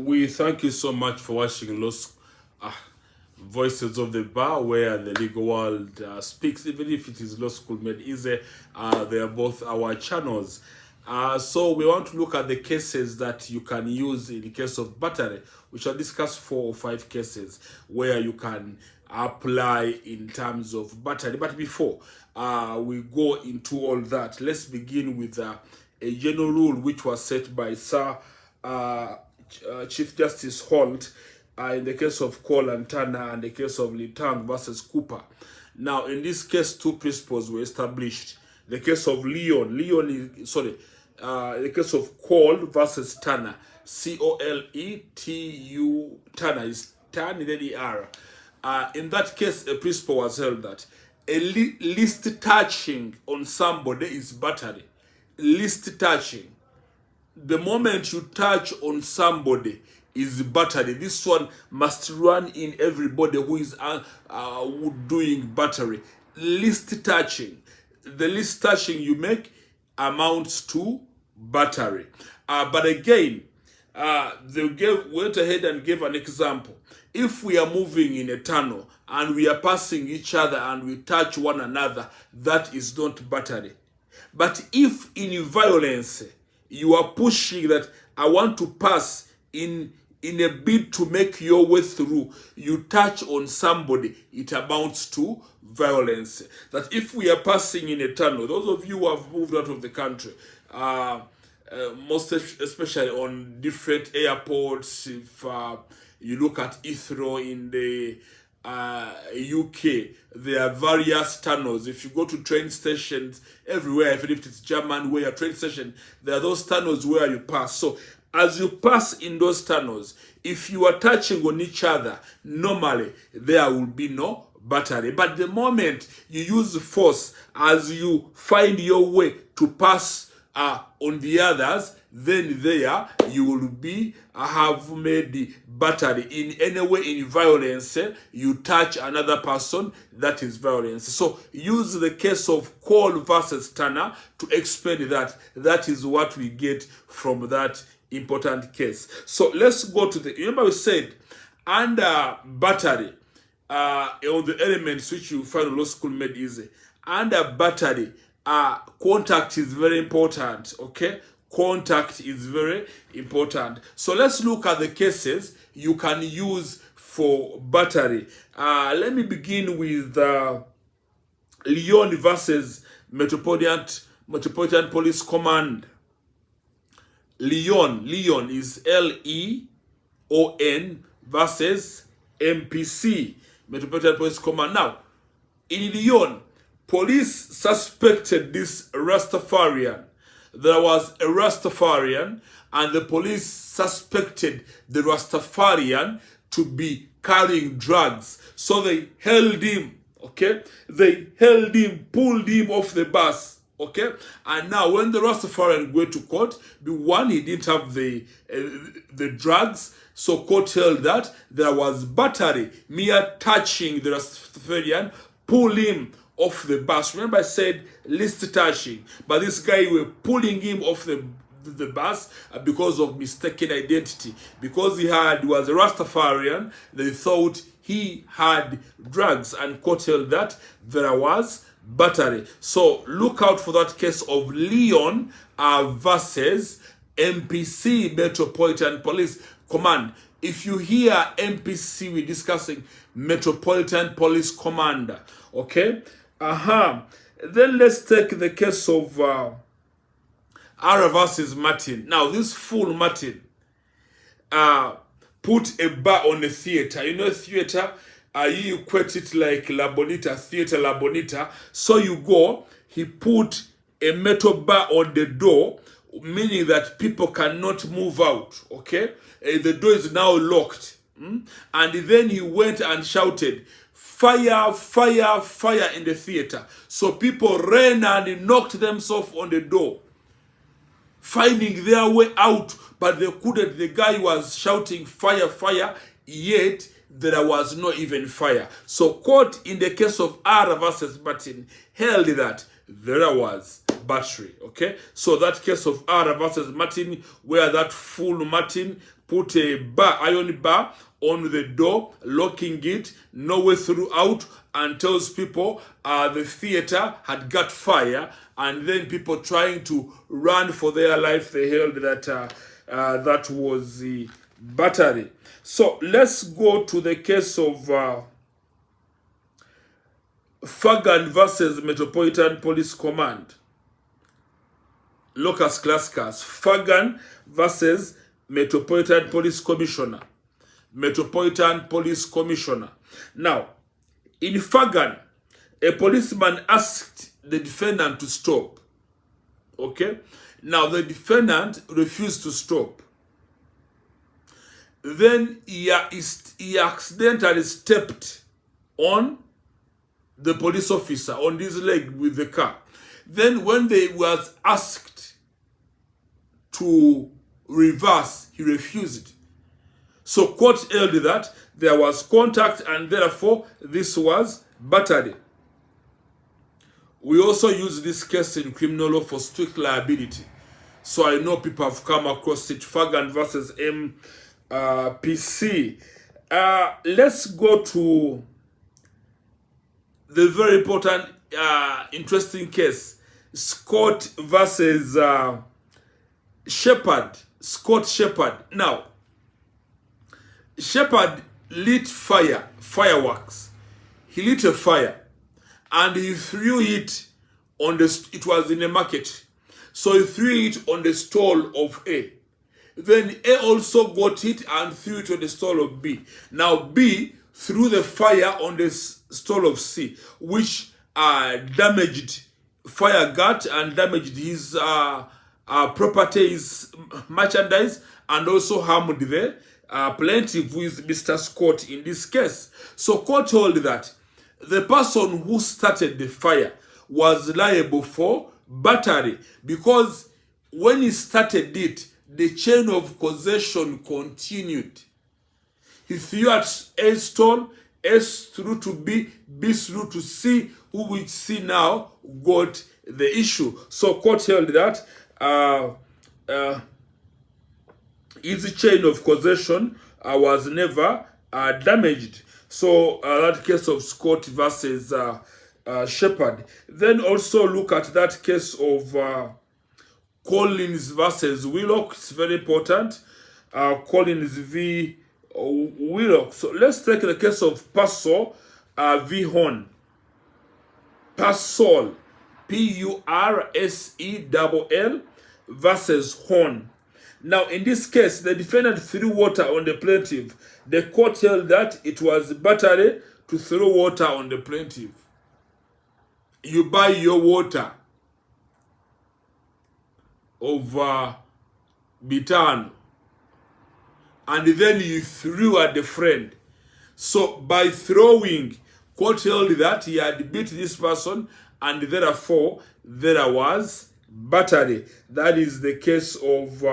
We thank you so much for watching Voices of the Bar, where the legal world speaks, even if it is Law School Made Easy. They are both our channels. So we want to look at the cases that you can use in the case of battery. We shall discuss 4 or 5 cases where you can apply in terms of battery. But before we go into all that, let's begin with a general rule which was set by Sir Chief Justice Holt in the case of Cole and Turner and the case of Litang versus Cooper. Now, in this case, 2 principles were established. The case of the case of Cole versus Turner, C-O-L-E-T-U, Turner is Turn, then E-R. In that case, a principle was held that a least touching on somebody is battery. Least touching. The moment you touch on somebody is battery. This one must run in everybody who is doing battery. Least touching. The least touching you make amounts to battery. But again, they went ahead and gave an example. If we are moving in a tunnel and we are passing each other and we touch one another, that is not battery. But if in violence you are pushing that I want to pass in a bid to make your way through, you touch on somebody, it amounts to violence. That if we are passing in a tunnel, those of you who have moved out of the country, most especially on different airports, if you look at Heathrow in the UK, there are various tunnels. If you go to train stations everywhere, even if it's German where train station, there are those tunnels where you pass. So as you pass in those tunnels, if you are touching on each other, normally there will be no battery. But the moment you use force as you find your way to pass on the others, then there you will be have made the battery. In any way, in violence, you touch another person, that is violence. So use the case of Cole versus Turner to explain that. That is what we get from that important case. So let's go to remember we said under battery, on the elements which you find in Law School Made Easy, under battery, contact is very important, okay? Contact is very important. So let's look at the cases you can use for battery. Let me begin with Leon versus Metropolitan Police Command. Leon is L-E-O-N versus MPC, Metropolitan Police Command. Now, in Leon, police suspected this Rastafarian. There was a Rastafarian, and the police suspected the Rastafarian to be carrying drugs. So they held him, okay? They held him, pulled him off the bus, okay? And now when the Rastafarian went to court, the one, he didn't have the drugs, so court held that there was battery. Mere touching the Rastafarian, pull him off the bus. Remember I said least touching, but this guy were pulling him off the bus because of mistaken identity. Because he was a Rastafarian, they thought he had drugs, and court held that there was battery. So look out for that case of Leon versus MPC, Metropolitan Police Command. If you hear MPC, we're discussing Metropolitan Police Commander, okay? Then let's take the case of R versus Martin. Now, this fool Martin put a bar on a theater. You know, theater, you equate it like La Bonita, theater La Bonita. So you go, he put a metal bar on the door, meaning that people cannot move out, okay? The door is now locked. And then he went and shouted, fire, fire, fire in the theater. So people ran and knocked themselves on the door, finding their way out, but they couldn't. The guy was shouting fire, fire, yet there was not even fire. So court in the case of R versus Martin held that there was battery, okay? So that case of R versus Martin, where that fool Martin put a iron bar on the door, locking it, no way throughout, and tells people the theater had got fire, and then people trying to run for their life. They held that that was the battery. So let's go to the case of Fagan versus Metropolitan Police Command. Locus classicus. Fagan versus Metropolitan Police Commissioner. Metropolitan Police Commissioner. Now, in Fagan, a policeman asked the defendant to stop. Okay? Now, the defendant refused to stop. Then he accidentally stepped on the police officer, on his leg with the car. Then when they was asked to reverse, he refused. So court held that there was contact, and therefore this was battery. We also use this case in criminal law for strict liability. So I know people have come across it. Fagan versus MPC. Let's go to the very important, interesting case. Scott versus Shepard. Scott Shepard. Now, Shepard lit fireworks. He lit a fire, and he threw it on it was in a market. So he threw it on the stall of A. Then A also got it and threw it on the stall of B. Now B threw the fire on the stall of C, which damaged fire got and damaged his property, his merchandise, and also harmed the plaintiff, who is Mr. Scott in this case. So court told that the person who started the fire was liable for battery, because when he started it, the chain of causation continued. He threw at A stall, S through to B, B through to C, who which C now got the issue. So court held that his chain of causation was never damaged. So that case of Scott versus Shepard. Then also look at that case of Collins versus Willock. It's very important. Collins v. Willock. So let's take the case of Purcell v. Horn. Purcell, P-U-R-S-E-L-L versus Horn. Now, in this case, the defendant threw water on the plaintiff. The court held that it was battery to throw water on the plaintiff. You buy your water of Bitano, and then you threw at the friend. So by throwing, court held that he had beat this person, and therefore there was battery. That is the case of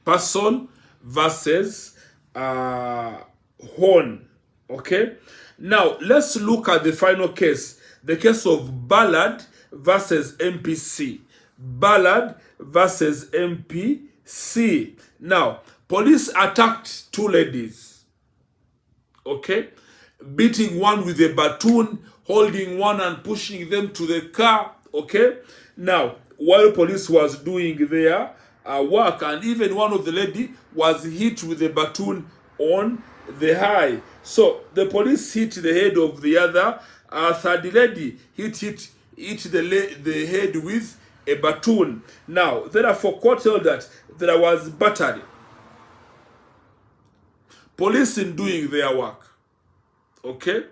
person versus Horn. Okay? Now, let's look at the final case. The case of Ballard versus MPC. Ballard versus MPC. Now, police attacked two ladies. Okay? Beating one with a baton, holding one and pushing them to the car. Okay? Now, while police was doing their work, and even one of the lady was hit with a baton on the eye. So the police hit the head of the other third lady, hit the head with a baton. Now, therefore, court held that there was battery. Police in doing their work, okay,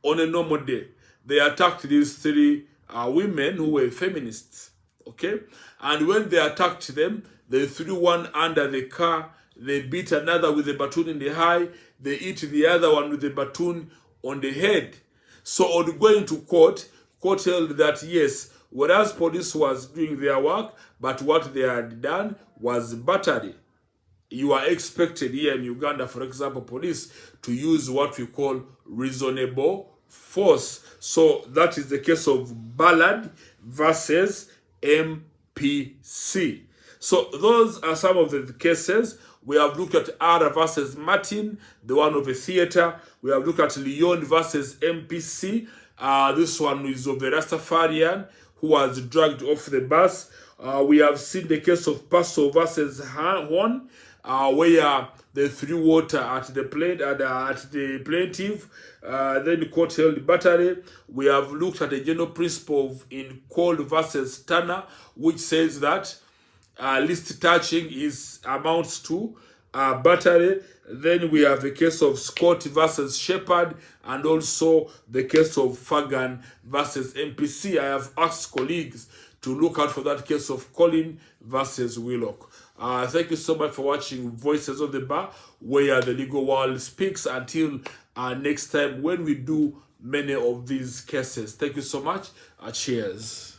on a normal day, they attacked these three women who were feminists, okay? And when they attacked them, they threw one under the car, they beat another with a baton in the eye, they hit the other one with a baton on the head. So on going to court, court held that yes, whereas police was doing their work, but what they had done was battery. You are expected here in Uganda, for example, police to use what we call reasonable force. So that is the case of Ballard versus MPC. So those are some of the cases. We have looked at R versus Martin, the one of a theater. We have looked at Leon versus MPC. This one is of the Rastafarian who was dragged off the bus. We have seen the case of Paso versus Horn, where they threw water at the plaintiff. Then the court held battery. We have looked at the general principle of in Cole versus Turner, which says that least touching amounts to battery. Then we have the case of Scott versus Shepard, and also the case of Fagan versus MPC. I have asked colleagues to look out for that case of Colin versus Willock. Thank you so much for watching Voices of the Bar, where the legal world speaks. Until next time when we do many of these cases. Thank you so much. Cheers.